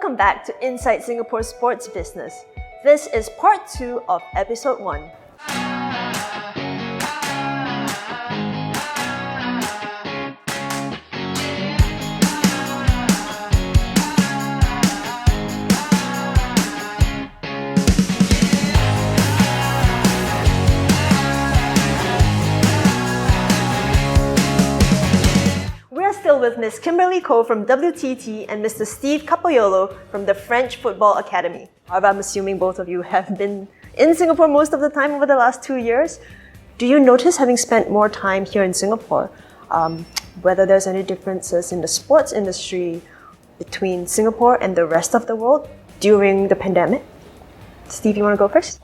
Welcome back to Inside Singapore Sports Business. This is part 2 of episode 1. Still with Ms. Kimberly Ko from WTT and Mr. Steve Capoiolo from the French Football Academy. However, I'm assuming both of you have been in Singapore most of the time over the last 2 years. Do you notice, having spent more time here in Singapore, whether there's any differences in the sports industry between Singapore and the rest of the world during the pandemic? Steve, you want to go first?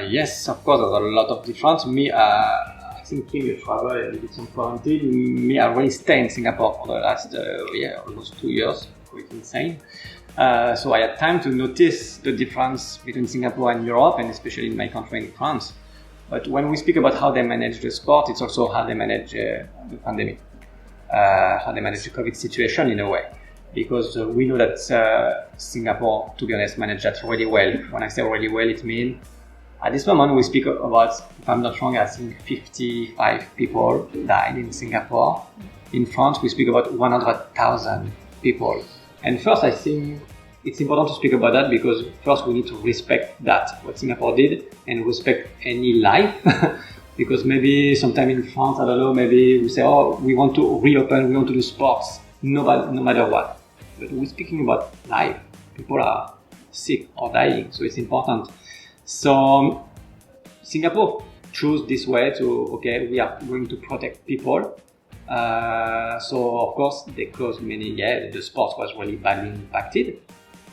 Yes, of course, there's a lot of difference. I think Kim, you travel a little bit some quarantine. Me, I already stayed in Singapore for the last, almost 2 years. Quite insane. So I had time to notice the difference between Singapore and Europe, and especially in my country, in France. But when we speak about how they manage the sport, it's also how they manage the pandemic, how they manage the COVID situation in a way. Because we know that Singapore, to be honest, managed that really well. When I say really well, it means at this moment we speak about, if I'm not wrong, I think 55 people died in Singapore. In France, we speak about 100,000 people. And first, I think it's important to speak about that because first we need to respect that, what Singapore did, and respect any life. Because maybe sometime in France, I don't know, maybe we say, oh, we want to reopen, we want to do sports, no matter what. But we're speaking about life. People are sick or dying, so it's important. So Singapore chose this way to, we are going to protect people. So of course they closed the sports was really badly impacted.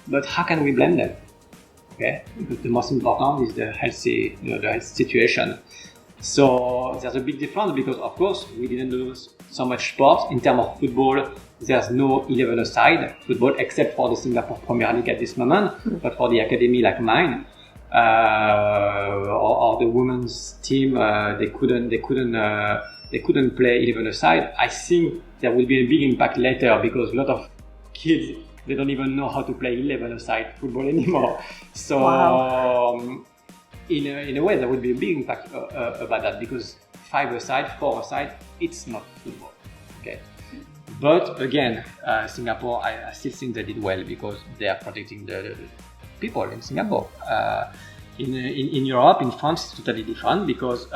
But how can we blame them? Okay, because the most important is the health situation. So there's a big difference because of course we didn't do so much sports. In terms of football, there's no 11-a-side football except for the Singapore Premier League at this moment. But for the academy like mine, or the women's team, they couldn't play 11-a-side. I think there will be a big impact later because a lot of kids, they don't even know how to play 11-a-side football anymore. So wow. In a way, there will be a big impact about that because 5-a-side, 4-a-side, it's not football. Okay. But again, Singapore, I still think they did well because they are protecting the people in Singapore. In Europe, in France, it's totally different because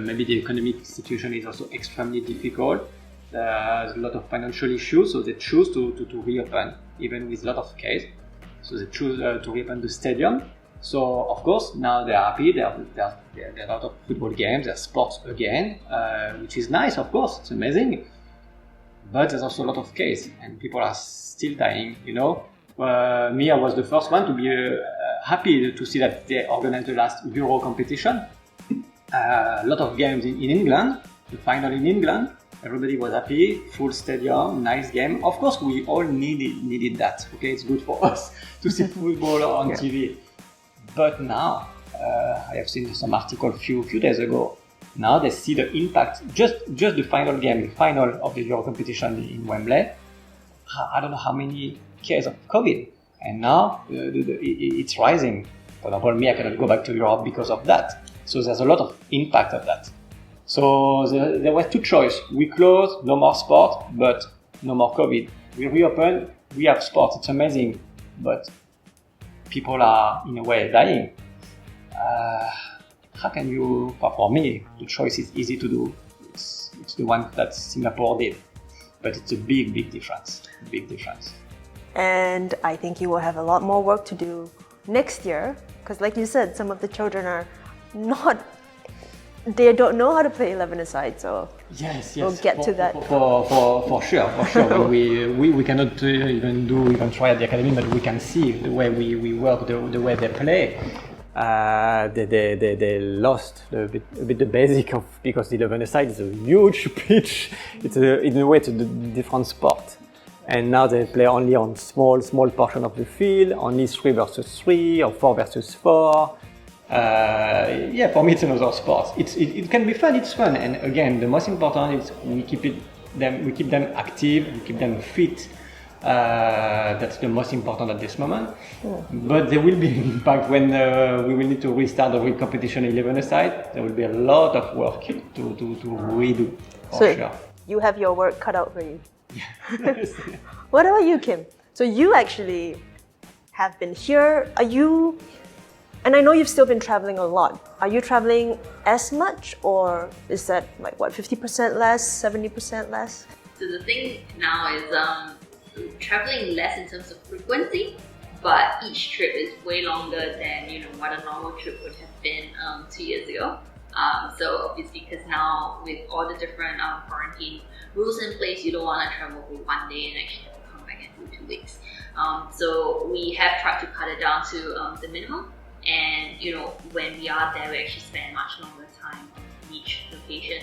maybe the economic situation is also extremely difficult. There's a lot of financial issues, so they choose to reopen, even with a lot of cases. So they choose to reopen the stadium. So of course now they are happy. There are a lot of football games, there are sports again, which is nice. Of course, it's amazing. But there's also a lot of cases, and people are still dying. You know. Me, I was the first one to be happy to see that they organized the last Euro competition. A lot of games in England, the final in England. Everybody was happy, full stadium, nice game. Of course, we all needed that. Okay, it's good for us to see football on TV. But now, I have seen some article few days ago. Now they see the impact. Just the final game, the final of the Euro competition in Wembley. I don't know how many cases of COVID, and now it's rising. For example, me, I cannot go back to Europe because of that. So there's a lot of impact of that. So there were two choices. We close, no more sport, but no more COVID. We reopen, we have sports. It's amazing, but people are in a way dying. How can you? For me, the choice is easy to do. It's the one that Singapore did, but it's a big difference. Big difference. And I think you will have a lot more work to do next year because, like you said, some of the children are they don't know how to play 11-a-side. So yes, we'll get to that for sure. we cannot even try at the academy, but we can see the way we work, the way they play. They lost a bit the basic of, because the 11-a-side is a huge pitch. In a way it's a different sport. And now they play only on small portion of the field, only 3 versus 3 or 4 versus 4. For me it's another sport. It can be fun, it's fun. And again, the most important is we keep them active, we keep them fit. That's the most important at this moment. But there will be an impact when we will need to restart the real competition 11-a-side. There will be a lot of work to redo, for sure. You have your work cut out for you. What about you, Kim? So you actually have been here. And I know you've still been traveling a lot. Are you traveling as much, or is that like what, 50% less, 70% less? So the thing now is traveling less in terms of frequency, but each trip is way longer than what a normal trip would have been 2 years ago. So obviously, because now with all the different quarantine rules in place, you don't want to travel for 1 day and actually have to come back and do 2 weeks. So we have tried to cut it down to the minimum. And when we are there, we actually spend much longer time on each location.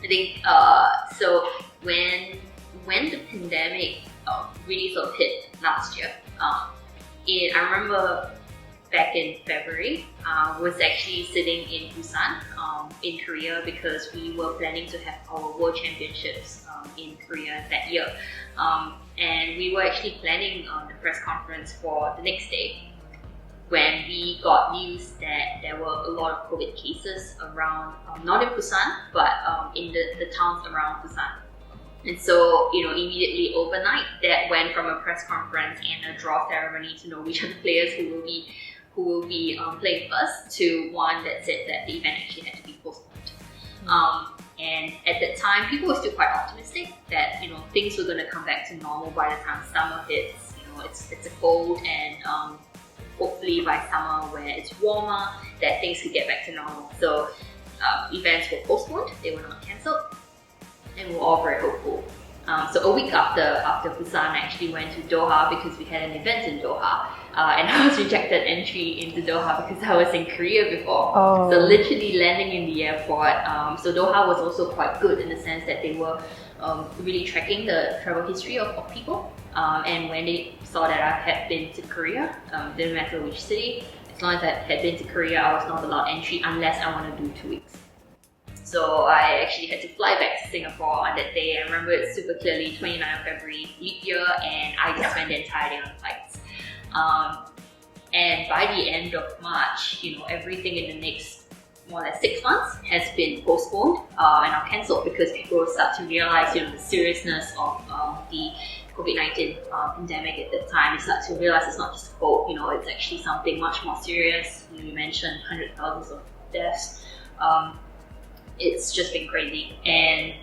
I think so. When the pandemic really sort of hit last year, I remember back in February, was actually sitting in Busan, in Korea, because we were planning to have our World Championships in Korea that year, and we were actually planning the press conference for the next day, when we got news that there were a lot of COVID cases around, not in Busan, but in the towns around Busan. And so, immediately overnight, that went from a press conference and a draw ceremony to know which are the players who will be playing first, to one that said that the event actually had to be postponed. And at that time, people were still quite optimistic that things were going to come back to normal by the time summer hits. It's a cold, and hopefully by summer, where it's warmer, that things could get back to normal. So events were postponed; they were not cancelled, and we were all very hopeful. So a week after Busan, I actually went to Doha because we had an event in Doha, and I was rejected entry into Doha because I was in Korea before. So literally landing in the airport. So Doha was also quite good in the sense that they were really tracking the travel history of people. And when they saw that I had been to Korea, didn't matter which city, as long as I had been to Korea, I was not allowed entry unless I want to do 2 weeks. So I actually had to fly back to Singapore on that day. I remember it super clearly, 29th of February, leap year, and I just spent the entire day on flights. And by the end of March, everything in the next more or less 6 months has been postponed and are cancelled, because people start to realize, the seriousness of the Covid-19 pandemic at that time. They start to realize it's not just a cold, it's actually something much more serious. You mentioned hundreds of thousands of deaths. It's just been crazy. And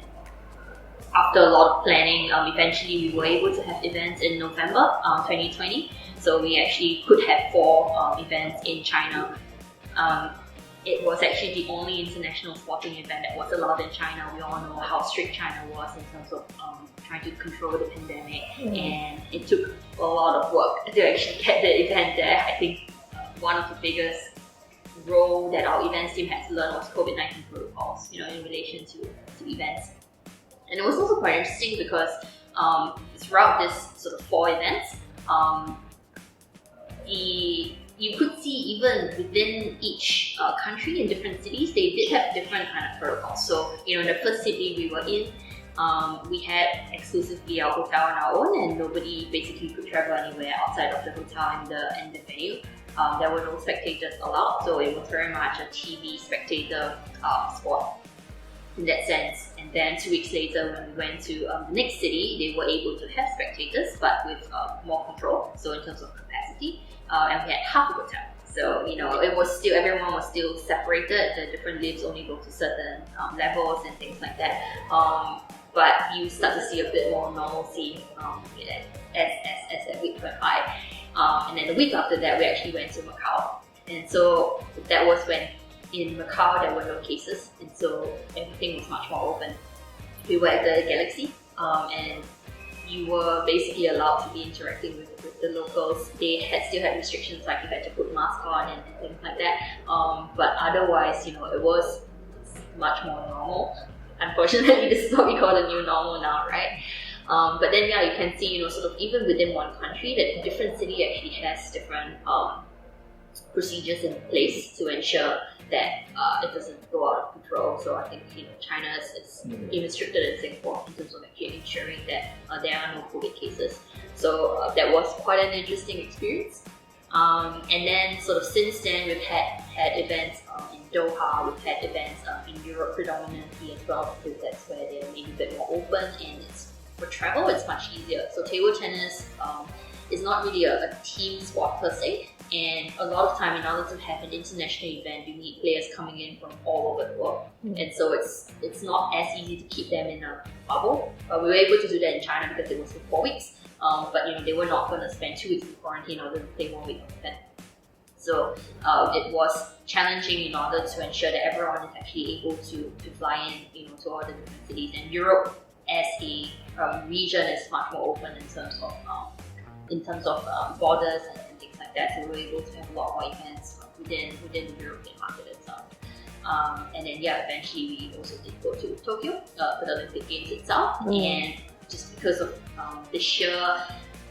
after a lot of planning, eventually we were able to have events in November 2020. So we actually could have 4 events in China. It was actually the only international sporting event that was allowed in China. We all know how strict China was in terms of trying to control the pandemic, and it took a lot of work to actually get the event there. I think one of the biggest role that our events team had to learn was COVID-19 protocols, in relation to events. And it was also quite interesting because throughout this sort of 4 events, you could see even within each country in different cities, they did have different kind of protocols. So, in the first city we were in, we had exclusively our hotel on our own, and nobody basically could travel anywhere outside of the hotel and the venue. There were no spectators allowed, so it was very much a TV spectator sport in that sense. And then 2 weeks later, when we went to the next city, they were able to have spectators, but with more control, so in terms of capacity, and we had half a hotel. So, it was still, everyone was still separated. The different lifts only go to certain levels and things like that. But you start to see a bit more normalcy as that week went by. And then the week after that, we actually went to Macau. And so that was when in Macau there were no cases, and so everything was much more open. We were at the Galaxy, and you were basically allowed to be interacting with the locals. They still had restrictions, like you had to put mask on and things like that. But otherwise, it was much more normal. Unfortunately, this is what we call the new normal now, right? But then, you can see, sort of even within one country, that different city actually has different procedures in place to ensure that it doesn't go out of control. So I think China is even stricter than Singapore in terms of actually ensuring that there are no COVID cases. So that was quite an interesting experience. And then sort of since then we've had events in Doha, we've had events in Europe predominantly as well, because that's where they're maybe a bit more open, and for travel it's much easier. So table tennis is not really a team sport per se, and a lot of time in order to have an international event you need players coming in from all over the world, and so it's not as easy to keep them in a bubble. We were able to do that in China because it was for 4 weeks, but they were not going to spend 2 weeks in quarantine in order to play 1 week of event. So it was challenging in order to ensure that everyone is actually able to fly in to all the different cities, and Europe as a region is much more open in terms of borders and things like that. So we were able to have a lot more events within the European market itself. And then eventually we also did go to Tokyo for the Olympic Games itself, and just because of the sheer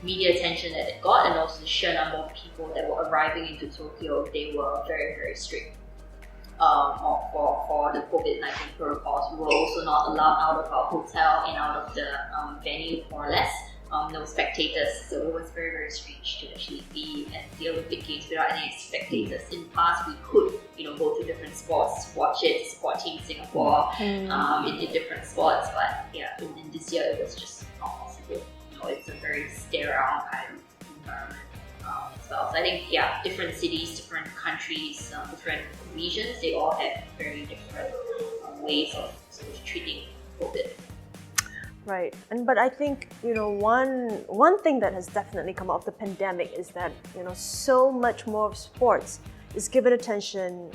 media attention that it got, and also the sheer number of people that were arriving into Tokyo, they were very, very strict for the COVID-19 protocols. We were also not allowed out of our hotel and out of the venue, more or less. No spectators, so it was very, very strange to actually be at the Olympic Games without any spectators. In the past, we could, go to different sports, watch it, support Team Singapore in different sports, but in this year it was just not possible. It's a very sterile kind of environment as well. So I think, different cities, different countries, different regions, they all have very different ways of sort of treating COVID. Right, but I think one thing that has definitely come out of the pandemic is that so much more of sports is given attention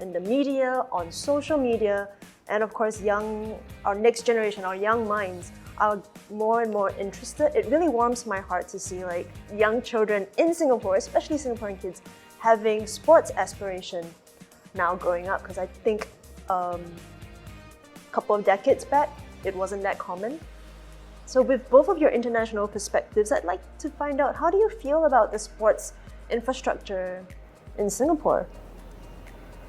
in the media, on social media, and of course our next generation, our young minds are more and more interested. It really warms my heart to see young children in Singapore, especially Singaporean kids, having sports aspiration now growing up, because I think a couple of decades back it wasn't that common. So with both of your international perspectives, I'd like to find out, how do you feel about the sports infrastructure in Singapore?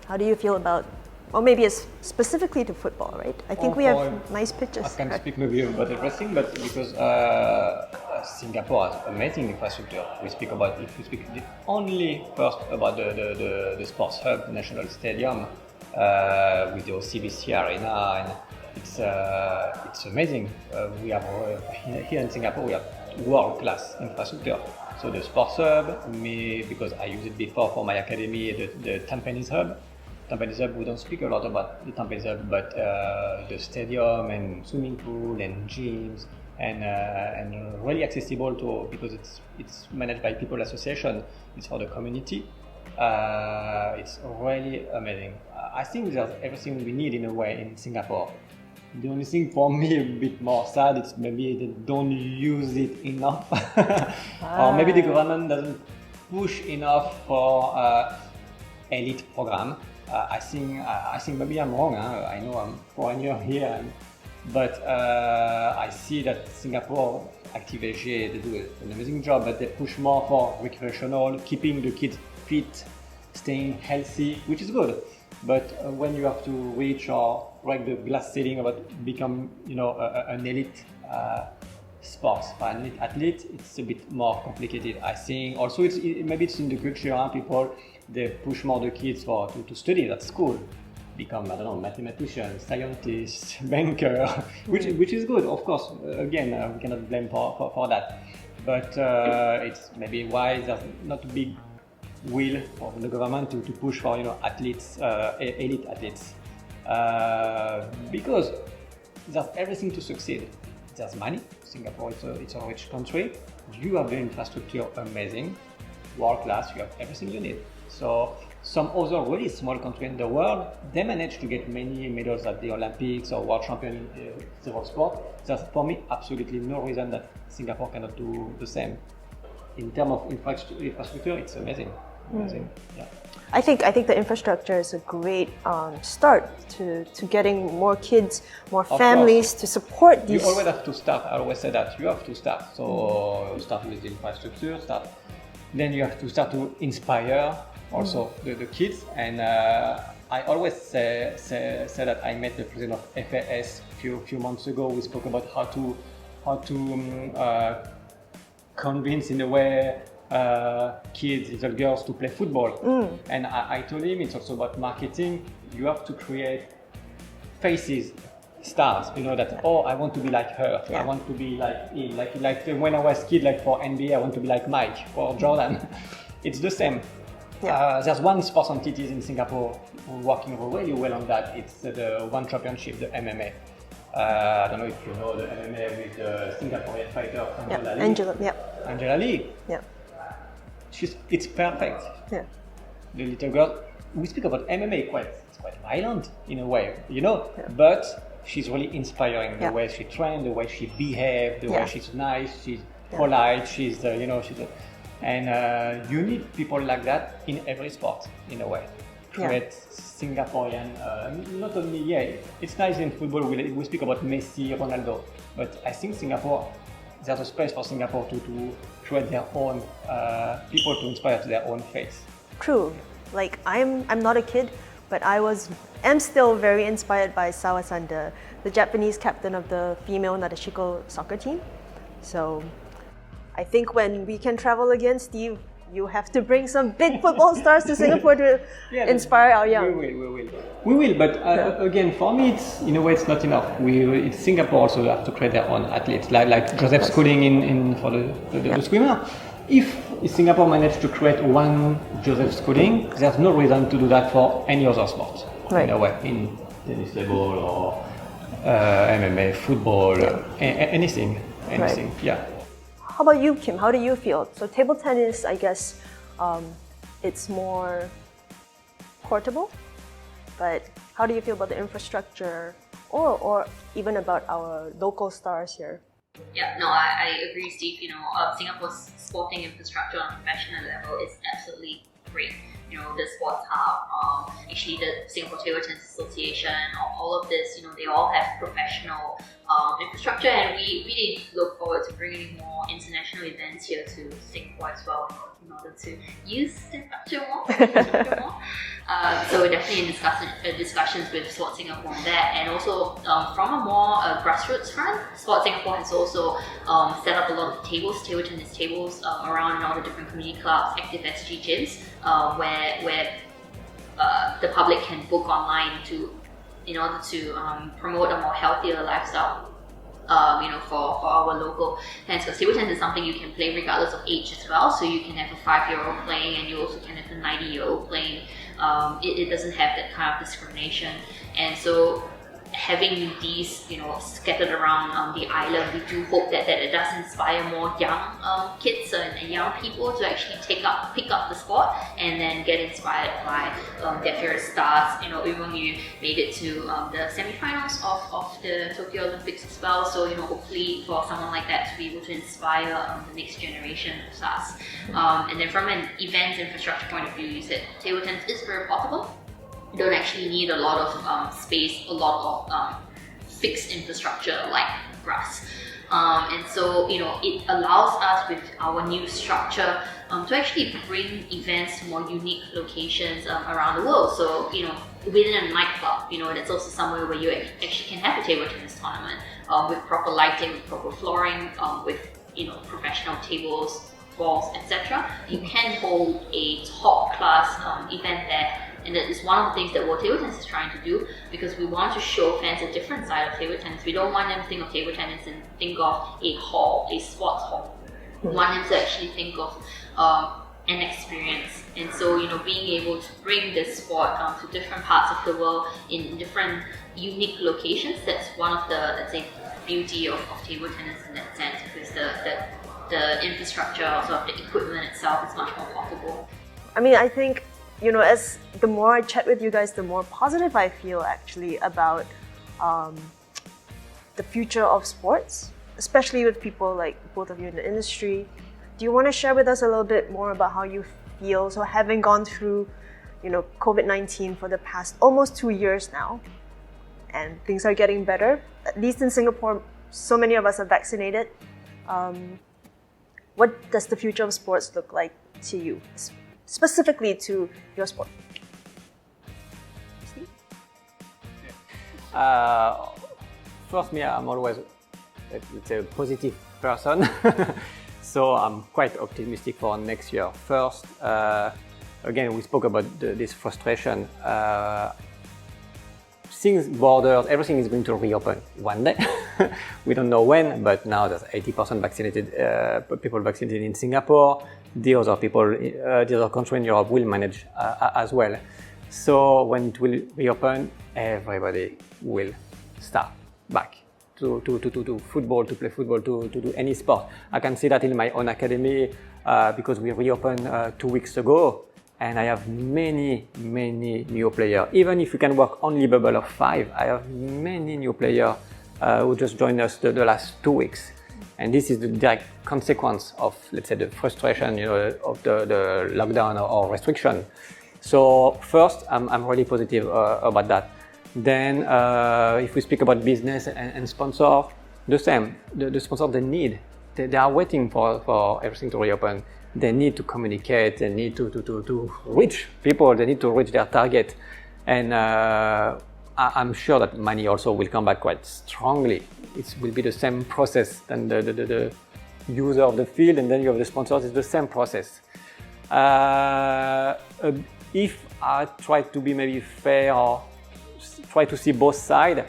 How do you feel about, or maybe it's specifically to football, right? I think we have nice pitches. I can speak maybe about everything, but because Singapore has amazing infrastructure. If we speak only first about the sports hub, national stadium, with the OCBC arena, and it's amazing. We have here in Singapore we have world-class infrastructure. So the sports hub, because I used it before for my academy, the Tampines hub. Tampines hub, we don't speak a lot about the Tampines hub, but the stadium and swimming pool and gyms and really accessible because it's managed by People Association. It's for the community. It's really amazing. I think there's everything we need in a way in Singapore. The only thing for me a bit more sad is maybe they don't use it enough, or maybe the government doesn't push enough for elite program. I think maybe I'm wrong. I know I'm foreigner here, but I see that Singapore Active AG, they do an amazing job, but they push more for recreational, keeping the kids fit, staying healthy, which is good. But when you have to reach or break the glass ceiling about become, an elite sport, for an elite athlete, it's a bit more complicated. I think also maybe it's in the culture. People they push more the kids to study at school, become mathematician, scientist, banker, which is good, of course. Again, we cannot blame for that. But it's maybe why there's not a big will of the government to push for athletes, elite athletes, because there's everything to succeed. There's money. Singapore it's a rich country. You have the infrastructure amazing, world class. You have everything you need. So some other really small country in the world, they manage to get many medals at the Olympics or world champion in several sports. There's for me absolutely no reason that Singapore cannot do the same. In terms of infrastructure, it's amazing. Yeah. I think the infrastructure is a great start to getting more kids, more families to support these. You always have to start. I always say that you have to start. So start with the infrastructure, start then you have to start to inspire also the kids. And I always say that I met the president of FAS few months ago. We spoke about how to convince in a way kids, little girls, to play football. And I told him it's also about marketing. You have to create faces, stars, that, oh, I want to be like her, I want to be like him, like when I was kid, like for NBA, I want to be like Mike, for Jordan. It's the same. There's one sports entities in Singapore working really well on that. It's the One Championship, the MMA. I don't know if you know the MMA with the Singaporean fighter Angela Lee. It's perfect. The little girl, we speak about MMA it's quite violent in a way, but she's really inspiring. The way she trained, the way she behaved, the way she's nice, she's polite, she's and you need people like that in every sport in a way. Create Singaporean, not only, it's nice in football, we speak about Messi, Ronaldo, but I think Singapore, there's a space for Singapore to create their own people to inspire their own face. True. Like I'm not a kid, but am still very inspired by Sawa-san, the Japanese captain of the female Nadeshiko soccer team. So I think when we can travel again, Steve, you have to bring some big football stars to Singapore to inspire our young. We will. But again, for me, it's in a way it's not enough. It's Singapore also have to create their own athletes, like Joseph Schooling in for the swimmer. If Singapore managed to create one Joseph Schooling, there's no reason to do that for any other sport. In a way, in tennis level or MMA, football, anything. How about you, Kim? How do you feel? So table tennis, I guess, it's more portable, but how do you feel about the infrastructure or even about our local stars here? Yeah, no, I agree, Steve. Singapore's sporting infrastructure on a professional level is absolutely great. The Sports Hub, actually the Singapore Table Tennis Association, all of this, they all have professional infrastructure, and we really look forward to bringing more international events here to Singapore as well in order to use the infrastructure more. So we're definitely in discussions with Sport Singapore on that, and also from a more grassroots front, Sport Singapore has also set up a lot of table tennis tables around in all the different community clubs, active SG gyms, where the public can book online in order to promote a more healthier lifestyle. For our local fans, because table tennis is something you can play regardless of age as well. So you can have a 5-year-old playing, and you also can have a 90-year-old playing. It doesn't have that kind of discrimination, and so having these, scattered around the island, we do hope that it does inspire more young kids and young people to actually pick up the sport and then get inspired by their favorite stars. Even you made it to the semi-finals of the Tokyo Olympics as well. So hopefully for someone like that to be able to inspire the next generation of stars. And then from an event infrastructure point of view, you said table tennis is very portable. You don't actually need a lot of space, a lot of fixed infrastructure like grass. And so, it allows us with our new structure to actually bring events to more unique locations around the world. So, within a nightclub, that's also somewhere where you actually can have a table tennis tournament with proper lighting, with proper flooring, with, professional tables, balls, etc. You can hold a top class event there. And that is one of the things that World Table Tennis is trying to do, because we want to show fans a different side of table tennis. We don't want them to think of table tennis and think of a hall, a sports hall. We want them to actually think of an experience. And so, being able to bring this sport to different parts of the world in different unique locations, that's one of the, let's say, beauty of table tennis in that sense, because the infrastructure, also of the equipment itself is much more portable. I mean, I think, as the more I chat with you guys, the more positive I feel actually about the future of sports, especially with people like both of you in the industry. Do you want to share with us a little bit more about how you feel? So having gone through, COVID-19 for the past almost 2 years now, and things are getting better, at least in Singapore, so many of us are vaccinated. what does the future of sports look like to you, specifically to your sport? Steve? First, I'm always, let's say, a positive person. So I'm quite optimistic for next year. First, again, we spoke about this frustration. Everything is going to reopen one day. We don't know when, but now there's 80% vaccinated people vaccinated in Singapore. The other country in Europe will manage as well. So when it will reopen, everybody will start back to football, to play football, to do any sport. I can see that in my own academy because we reopened 2 weeks ago, and I have many new players. Even if you can work only bubble of 5, I have many new players who just joined us the last 2 weeks. And this is the direct consequence of, let's say, the frustration, of the lockdown or restriction. So first, I'm really positive about that. Then, if we speak about business and sponsor, the same. The sponsors, they are waiting for everything to reopen. They need to communicate. They need to reach people. They need to reach their target. And I'm sure that money also will come back quite strongly. It will be the same process than the user of the field, and then you have the sponsors. It's the same process. If I try to be maybe fair or try to see both sides,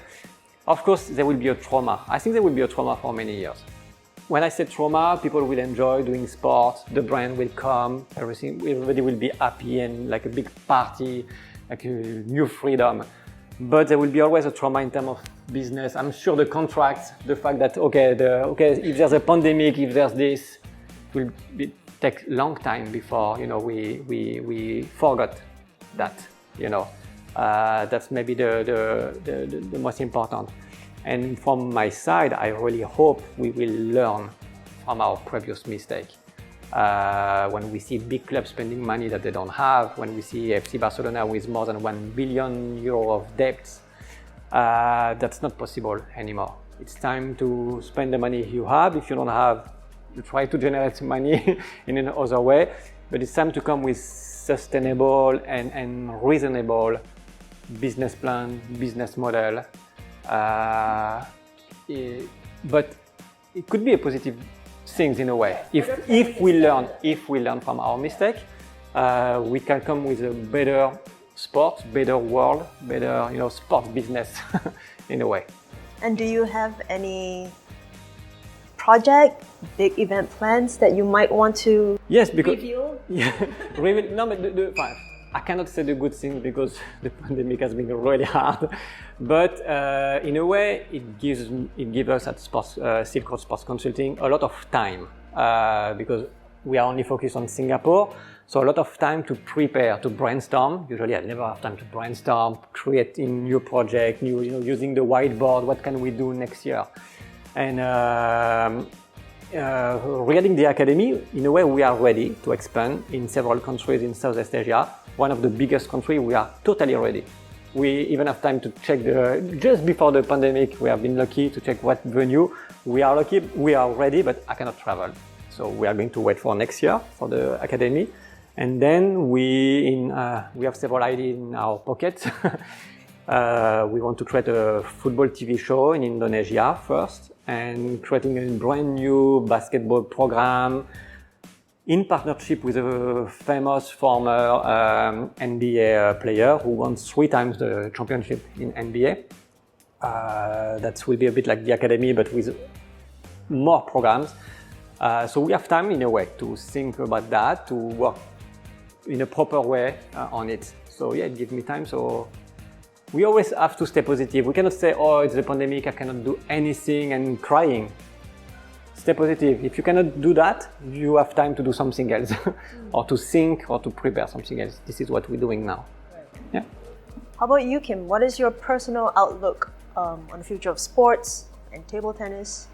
of course there will be a trauma. I think there will be a trauma for many years. When I say trauma, people will enjoy doing sports, the brand will come, everybody will be happy and like a big party, like a new freedom. But there will be always a trauma in terms of business. I'm sure the contracts, the fact that if there's a pandemic, if there's this, it will take a long time before we forgot that. That's maybe the most important. And from my side, I really hope we will learn from our previous mistake. When we see big clubs spending money that they don't have, when we see FC Barcelona with more than €1 billion of debts, that's not possible anymore. It's time to spend the money you have. If you don't have, you try to generate money in another way. But it's time to come with sustainable and reasonable business plan, business model. But it could be a positive thing in a way. If we learn from our mistake, we can come with a better sport, better world, better sports business in a way. And do you have any project, big event plans that you might want to reveal? Yeah, no, but I cannot say the good things because the pandemic has been really hard. But in a way, it gives us at Silk Road Sports Consulting a lot of time because we are only focused on Singapore. So a lot of time to prepare, to brainstorm. Usually I never have time to brainstorm, creating new project, using the whiteboard. What can we do next year? And regarding the academy, in a way, we are ready to expand in several countries in Southeast Asia. One of the biggest countries, we are totally ready. We even have time to check just before the pandemic, we have been lucky to check what venue. We are ready, but I cannot travel. So we are going to wait for next year for the academy. And then we have several ideas in our pocket. We want to create a football TV show in Indonesia first, and creating a brand new basketball program in partnership with a famous former NBA player who won 3 times the championship in NBA. That will be a bit like the academy, but with more programs. So we have time in a way to think about that, to work in a proper way on it. So yeah, it gives me time. So we always have to stay positive. We cannot say, oh, it's the pandemic, I cannot do anything, and crying. Stay positive. If you cannot do that, you have time to do something else or to think or to prepare something else. This is what we're doing now. Yeah. How about you, Kim? What is your personal outlook on the future of sports and table tennis?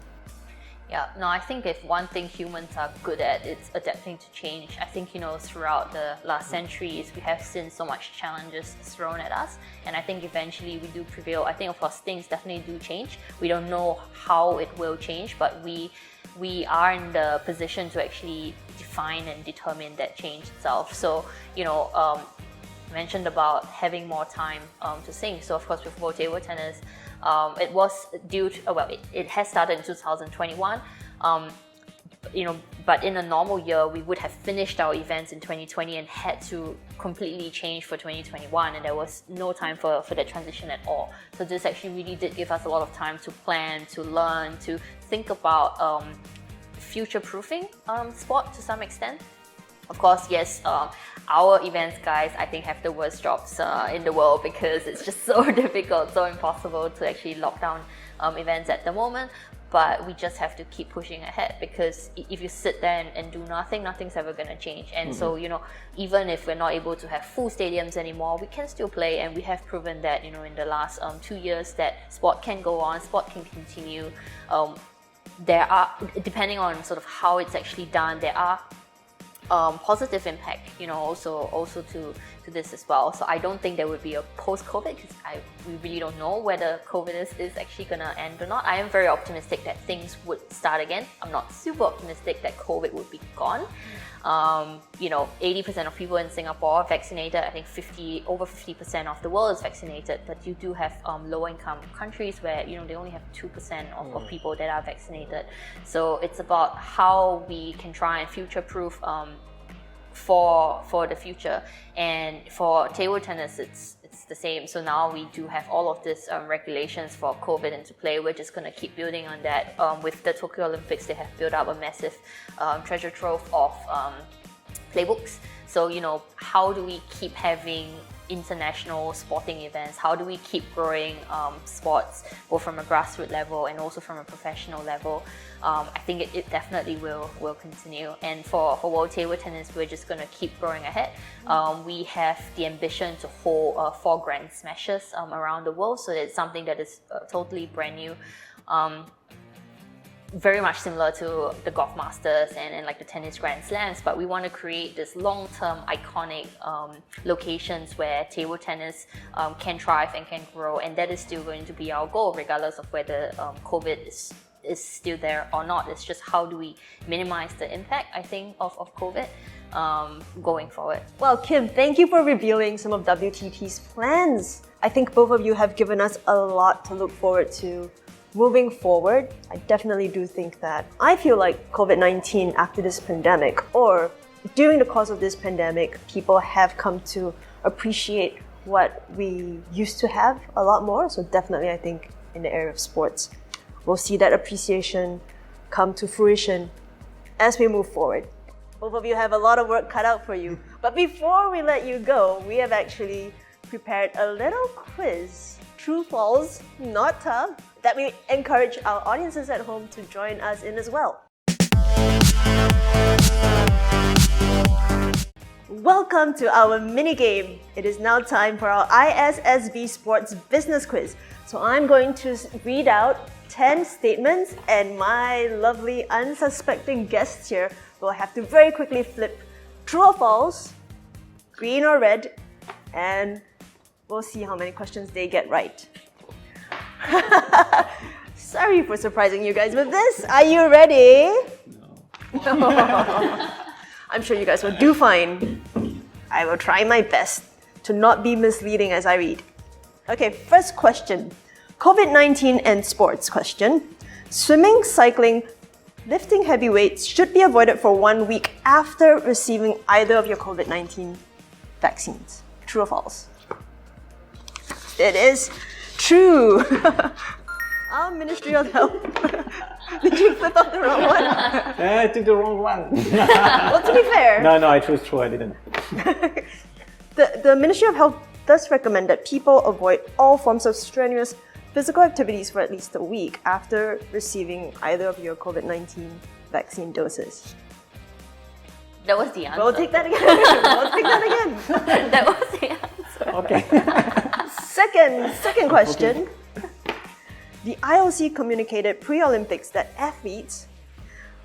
Yeah, no, I think if one thing humans are good at, it's adapting to change. I think, throughout the last centuries, we have seen so much challenges thrown at us, and I think eventually we do prevail. I think, of course, things definitely do change. We don't know how it will change, but we are in the position to actually define and determine that change itself. So, mentioned about having more time to sing. So, of course, with World Table Tennis, it was due to, it has started in 2021, but in a normal year, we would have finished our events in 2020 and had to completely change for 2021, and there was no time for that transition at all. So this actually really did give us a lot of time to plan, to learn, to think about future-proofing sport to some extent. Of course, yes, our events guys, I think, have the worst jobs in the world because it's just so difficult, so impossible to actually lock down events at the moment. But we just have to keep pushing ahead, because if you sit there and do nothing, nothing's ever going to change. And so, even if we're not able to have full stadiums anymore, we can still play, and we have proven that, in the last 2 years, that sport can go on, sport can continue. There are, depending on sort of how it's actually done, there are positive impact, also to this as well. So I don't think there would be a post-COVID, because we really don't know whether COVID is actually going to end or not. I am very optimistic that things would start again. I'm not super optimistic that COVID would be gone. 80% of people in Singapore are vaccinated. I think over 50% of the world is vaccinated, but you do have lower income countries where they only have 2% of people that are vaccinated. So it's about how we can try and future-proof for the future. And for table tennis, it's the same. So now we do have all of these regulations for COVID into play. We're just going to keep building on that. With the Tokyo Olympics, they have built up a massive treasure trove of playbooks. So, how do we keep having international sporting events? How do we keep growing sports, both from a grassroots level and also from a professional level? I think it definitely will continue. And for World Table Tennis, we're just going to keep growing ahead. We have the ambition to hold 4 Grand Smashes around the world. So it's something that is totally brand new. Very much similar to the Golf Masters and like the Tennis Grand Slams, but we want to create this long-term iconic locations where table tennis can thrive and can grow, and that is still going to be our goal regardless of whether COVID is still there or not. It's just how do we minimize the impact, I think, of COVID going forward. Well, Kim, thank you for revealing some of WTT's plans. I think both of you have given us a lot to look forward to moving forward. I definitely do think that I feel like COVID-19 after this pandemic, or during the course of this pandemic, people have come to appreciate what we used to have a lot more. So definitely, I think in the area of sports, we'll see that appreciation come to fruition as we move forward. Both of you have a lot of work cut out for you. But before we let you go, we have actually prepared a little quiz, true, false, not tough, that we encourage our audiences at home to join us in as well. Welcome to our mini game. It is now time for our ISSB Sports Business Quiz. So I'm going to read out 10 statements, and my lovely unsuspecting guests here will have to very quickly flip true or false, green or red, and we'll see how many questions they get right. Sorry for surprising you guys with this. Are you ready? No. I'm sure you guys will do fine. I will try my best to not be misleading as I read. Okay, first question. COVID-19 and sports question. Swimming, cycling, lifting heavy weights should be avoided for 1 week after receiving either of your COVID-19 vaccines. True or false? It is true. Our Ministry of Health. Did you flip out the wrong one? I took the wrong one. Well, to be fair. No, I chose true, I didn't. The Ministry of Health does recommend that people avoid all forms of strenuous physical activities for at least a week after receiving either of your COVID-19 vaccine doses. That was the answer. We'll take that again. We'll take that again. That was the answer. Okay. Second question. The IOC communicated pre-Olympics that athletes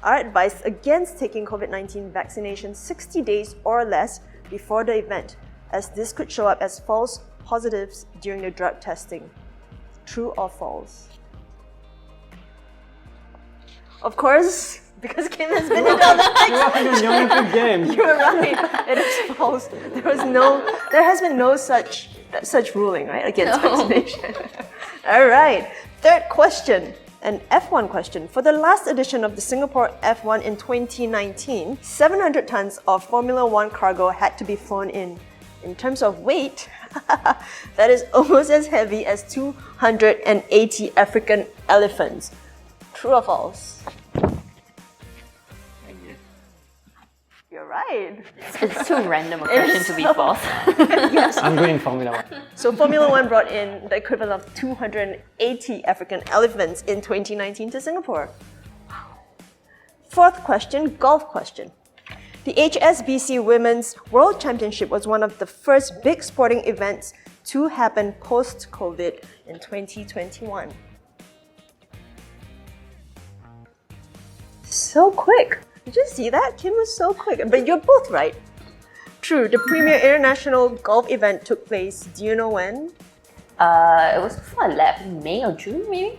are advised against taking COVID-19 vaccination 60 days or less before the event, as this could show up as false positives during the drug testing. True or false? Of course, because Kim has been in the Olympics. You were right. It is false. There has been no such ruling, right, against vaccination. All right. Third question, an F1 question. For the last edition of the Singapore F1 in 2019, 700 tons of Formula One cargo had to be flown in. In terms of weight, that is almost as heavy as 280 African elephants. True or false? You're right. It's too random a question to be false. Yes. I'm going Formula One. So Formula One brought in the equivalent of 280 African elephants in 2019 to Singapore. Fourth question, golf question. The HSBC Women's World Championship was one of the first big sporting events to happen post-COVID in 2021. So quick. Did you see that? Kim was so quick. But you're both right. True, the premier international golf event took place. Do you know when? It was before I left, May or June maybe?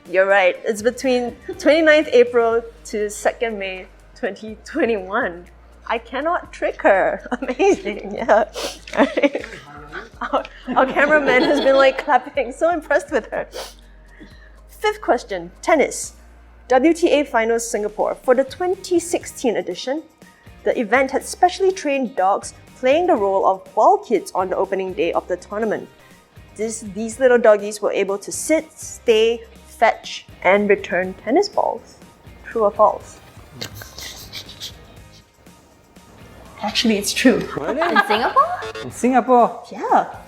You're right. It's between 29th April to 2nd May 2021. I cannot trick her. Amazing. Yeah. Right. Our cameraman has been like clapping, so impressed with her. Fifth question, tennis. WTA Finals Singapore. For the 2016 edition, the event had specially trained dogs playing the role of ball kids on the opening day of the tournament. These little doggies were able to sit, stay, fetch, and return tennis balls. True or false? Actually, it's true. Really? In Singapore? In Singapore? Yeah.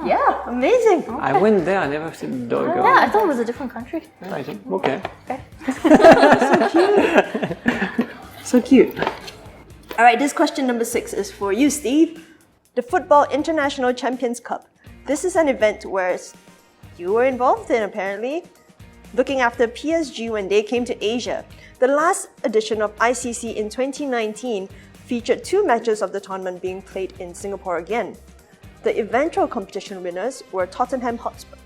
Yeah, amazing. I went there, I never seen the dog. Yeah, I thought it was a different country. Okay. So cute. All right, this question number 6 is for you, Steve. The Football International Champions Cup. This is an event where you were involved in, apparently, looking after PSG when they came to Asia. The last edition of ICC in 2019 featured 2 matches of the tournament being played in Singapore again. The eventual competition winners were Tottenham Hotspur.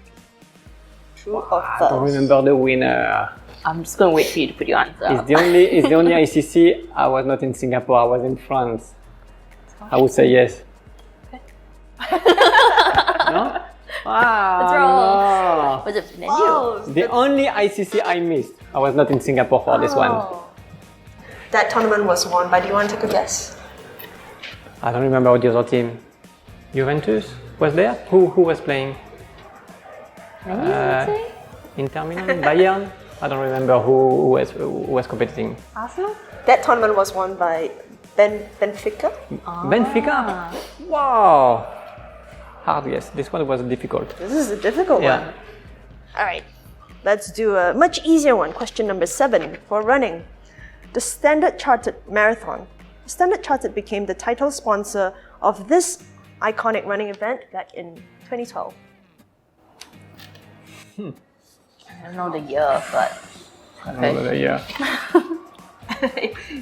True or I don't false? remember the winner. I'm just going to wait for you to put your answer It's up. the only ICC. I was not in Singapore, I was in France. I would say yes. No? That's wrong. Was it venue? Oh, The only ICC I missed. I was not in Singapore for this one. that tournament was won by, do you want to take a guess? I don't remember the other team. Juventus was there? Who was playing? Inter Milan? Bayern? I don't remember who was competing. Arsenal? That tournament was won by Benfica. Benfica? Wow! Hard guess. This one was difficult. This is a difficult Yeah. one. All right, let's do a much easier one. Question number 7 for running. The Standard Chartered Marathon. Standard Chartered became the title sponsor of this iconic running event back in 2012. I don't know the year, but okay. Yeah.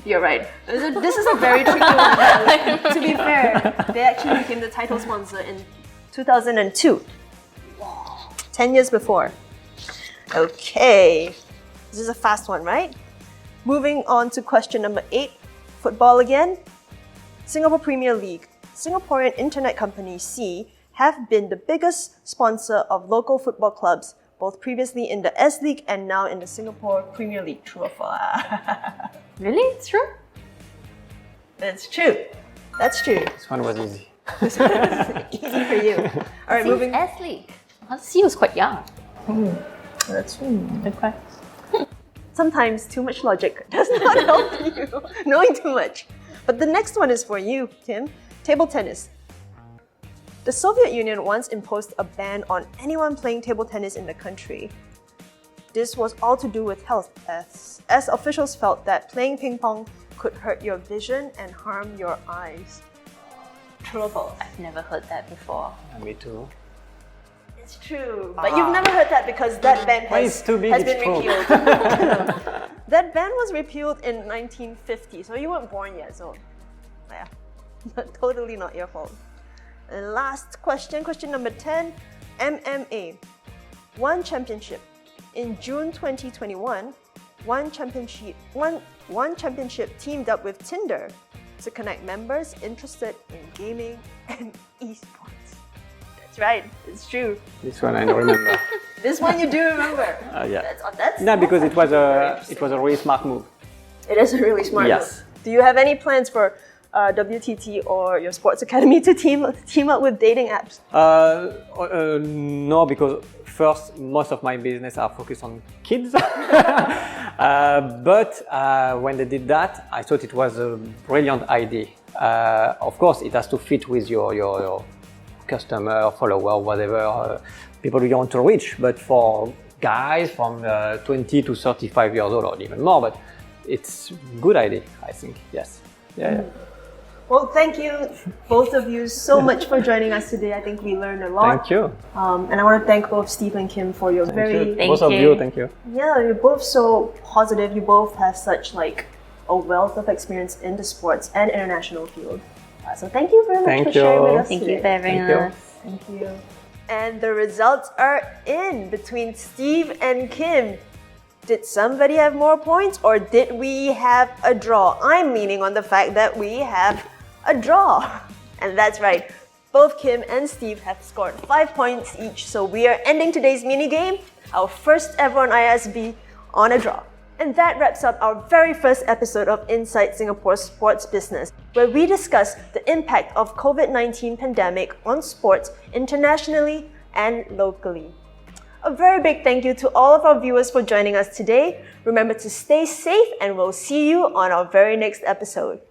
You're right. This is a very tricky one. To be fair, they actually became the title sponsor in 2002. 10 years before. Okay. This is a fast one, right? Moving on to question number 8. Football again. Singapore Premier League. Singaporean internet company C have been the biggest sponsor of local football clubs, both previously in the S League and now in the Singapore Premier League. True or false? Really? It's true? It's true. That's true. This one was easy. Easy for you. All right, moving. S League. C was quite young. That's true. Okay. Sometimes too much logic does not help you. Knowing too much. But the next one is for you, Kim. Table tennis. The Soviet Union once imposed a ban on anyone playing table tennis in the country. This was all to do with health, as officials felt that playing ping pong could hurt your vision and harm your eyes. True or false? I've never heard that before. Me too. It's true. But you've never heard that because that ban Why has, it's too big, has it's been true. repealed. That ban was repealed in 1950, so you weren't born yet, so yeah, totally not your fault. And last question, question number 10, MMA. One championship. In June 2021, one championship teamed up with Tinder to connect members interested in gaming and esports. That's right, it's true. This one I don't remember. This one you do remember. Yeah. That's No, because it was actually a really smart move. It is a really smart Yes. move. Do you have any plans for WTT or your sports academy to team up with dating apps? No, because first, most of my business are focused on kids. But when they did that, I thought it was a brilliant idea. Of course, it has to fit with your customer, follower, whatever people you want to reach. But for guys from 20 to 35 years old or even more, but it's a good idea, I think. Yes. Yeah. Well, thank you, both of you, so much for joining us today. I think we learned a lot. Thank you. And I want to thank both Steve and Kim for your very... Thank Both of you. you, thank you. Yeah, you're both so positive. You both have such like a wealth of experience in the sports and international field. So thank you very much Thank for sharing you. with us Thank today. you for having Thank you. us. Thank you. And the results are in between Steve and Kim. Did somebody have more points or did we have a draw? I'm leaning on the fact that we have a draw. And that's right. Both Kim and Steve have scored 5 points each. So we are ending today's mini game, our first ever on ISSB, on a draw. And that wraps up our very first episode of Inside Singapore Sports Business, where we discuss the impact of COVID-19 pandemic on sports internationally and locally. A very big thank you to all of our viewers for joining us today. Remember to stay safe and we'll see you on our very next episode.